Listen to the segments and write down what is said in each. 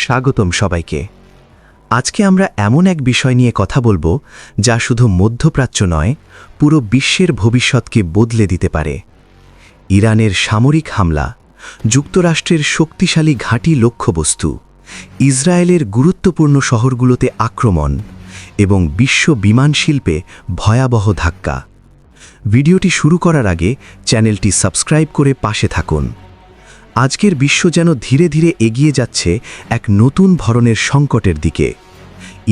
স্বাগতম সবাইকে। আজকে আমরা এমন এক বিষয় নিয়ে কথা বলবো যা শুধু মধ্যপ্রাচ্য নয়, পুরো বিশ্বের ভবিষ্যৎকে বদলে দিতে পারে। ইরানের সামরিক হামলা, যুক্তরাষ্ট্রের শক্তিশালী ঘাঁটি লক্ষ্যবস্তু, ইসরায়েলের গুরুত্বপূর্ণ শহরগুলোতে আক্রমণ এবং বিশ্ব বিমান শিল্পে ভয়াবহ ধাক্কা। ভিডিওটি শুরু করার আগে চ্যানেলটি সাবস্ক্রাইব করে পাশে থাকুন। আজকের বিশ্ব যেন ধীরে ধীরে এগিয়ে যাচ্ছে এক নতুন ধরনের সংকটের দিকে।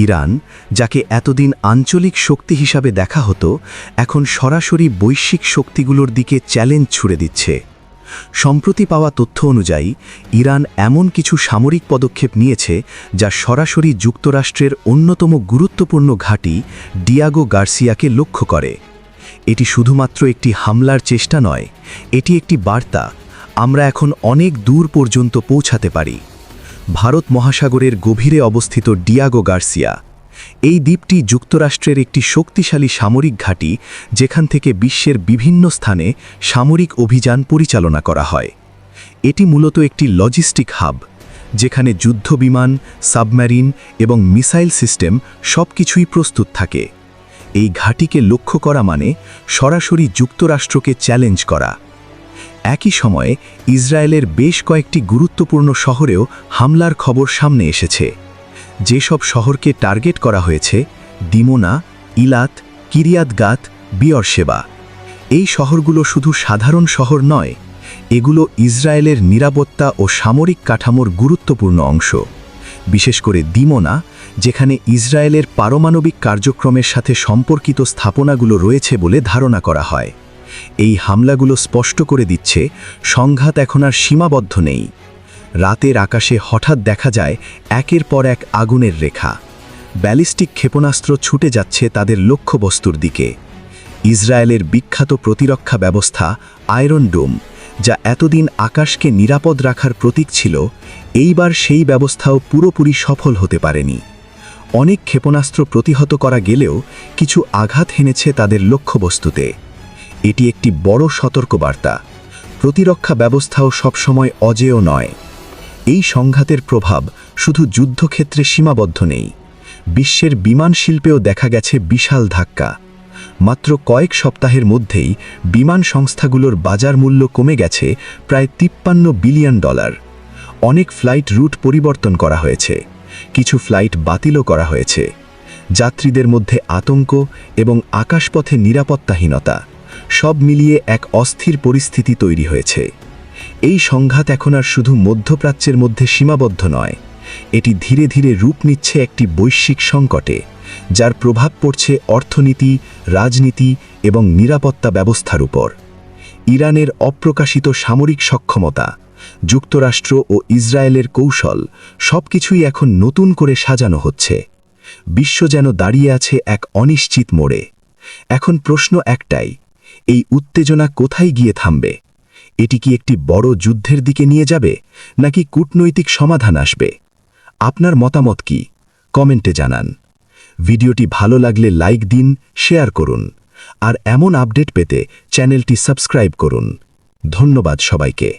ইরান, যাকে এতদিন আঞ্চলিক শক্তি হিসাবে দেখা হতো, এখন সরাসরি বৈশ্বিক শক্তিগুলোর দিকে চ্যালেঞ্জ ছুড়ে দিচ্ছে। সম্প্রতি পাওয়া তথ্য অনুযায়ী ইরান এমন কিছু সামরিক পদক্ষেপ নিয়েছে যা সরাসরি যুক্তরাষ্ট্রের অন্যতম গুরুত্বপূর্ণ ঘাঁটি ডিয়াগো গার্সিয়াকে লক্ষ্য করে। এটি শুধুমাত্র একটি হামলার চেষ্টা নয়, এটি একটি বার্তা আমরা এখন অনেক দূর পর্যন্ত পৌঁছাতে পারি। ভারত মহাসাগরের গভীরে অবস্থিত ডিয়াগো গার্সিয়া, এই দ্বীপটি যুক্তরাষ্ট্রের একটি শক্তিশালী সামরিক ঘাঁটি, যেখান থেকে বিশ্বের বিভিন্ন স্থানে সামরিক অভিযান পরিচালনা করা হয়। এটি মূলত একটি লজিস্টিক হাব, যেখানে যুদ্ধবিমান, সাবমেরিন এবং মিসাইল সিস্টেম সবকিছুই প্রস্তুত থাকে। এই ঘাঁটিকে লক্ষ্য করা মানে সরাসরি যুক্তরাষ্ট্রকে চ্যালেঞ্জ করা। একই সময়ে ইসরায়েলের বেশ কয়েকটি গুরুত্বপূর্ণ শহরেও হামলার খবর সামনে এসেছে। যেসব শহরকে টার্গেট করা হয়েছে: দিমোনা, ইলাত, কিরিয়াত গাত, বিয়রশেবা। এই শহরগুলো শুধু সাধারণ শহর নয়, এগুলো ইসরায়েলের নিরাপত্তা ও সামরিক কাঠামোর গুরুত্বপূর্ণ অংশ। বিশেষ করে দিমোনা, যেখানে ইসরায়েলের পারমাণবিক কার্যক্রমের সাথে সম্পর্কিত স্থাপনাগুলো রয়েছে বলে ধারণা করা হয়। এই হামলাগুলো স্পষ্ট করে দিচ্ছে সংঘাত এখন আর সীমাবদ্ধ নেই। রাতের আকাশে হঠাৎ দেখা যায় একের পর এক আগুনের রেখা। ব্যালিস্টিক ক্ষেপণাস্ত্র ছুটে যাচ্ছে তাদের লক্ষ্যবস্তুর দিকে। ইসরায়েলের বিখ্যাত প্রতিরক্ষা ব্যবস্থা আয়রন ডোম, যা এতদিন আকাশকে নিরাপদ রাখার প্রতীক ছিল, এইবার সেই ব্যবস্থাও পুরোপুরি সফল হতে পারেনি। অনেক ক্ষেপণাস্ত্র প্রতিহত করা গেলেও কিছু আঘাত হেনেছে তাদের লক্ষ্যবস্তুতে। এটি একটি বড় সতর্কবার্তা। প্রতিরক্ষা ব্যবস্থাও সবসময় অজেয় নয়। এই সংঘাতের প্রভাব শুধু যুদ্ধক্ষেত্রে সীমাবদ্ধ নেই, বিশ্বের বিমান শিল্পেও দেখা গেছে বিশাল ধাক্কা। মাত্র কয়েক সপ্তাহের মধ্যেই বিমান সংস্থাগুলোর বাজার মূল্য কমে গেছে প্রায় $53 বিলিয়ন। অনেক ফ্লাইট রুট পরিবর্তন করা হয়েছে, কিছু ফ্লাইট বাতিলও করা হয়েছে। যাত্রীদের মধ্যে আতঙ্ক এবং আকাশপথে নিরাপত্তাহীনতা সব মিলিয়ে এক অস্থির পরিস্থিতি তৈরি হয়েছে। এই সংঘাত এখন আর শুধু মধ্যপ্রাচ্যের মধ্যে সীমাবদ্ধ নয়, এটি ধীরে ধীরে রূপ নিচ্ছে একটি বৈশ্বিক সংকটে, যার প্রভাব পড়ছে অর্থনীতি, রাজনীতি এবং নিরাপত্তা ব্যবস্থার উপর। ইরানের অপ্রকাশিত সামরিক সক্ষমতা, যুক্তরাষ্ট্র ও ইসরায়েলের কৌশল সবকিছুই এখন নতুন করে সাজানো হচ্ছে। বিশ্ব যেন দাঁড়িয়ে আছে এক অনিশ্চিত মোড়ে। এখন প্রশ্ন একটাই, এই উত্তেজনা কোথায় গিয়ে থামবে? এটি কি একটি বড় যুদ্ধের দিকে নিয়ে যাবে, নাকি কূটনৈতিক সমাধান আসবে? আপনার মতামত কি? কমেন্টে জানান। ভিডিওটি ভালো লাগলে লাইক দিন, শেয়ার করুন, আর এমন আপডেট পেতে চ্যানেলটি সাবস্ক্রাইব করুন। ধন্যবাদ সবাইকে।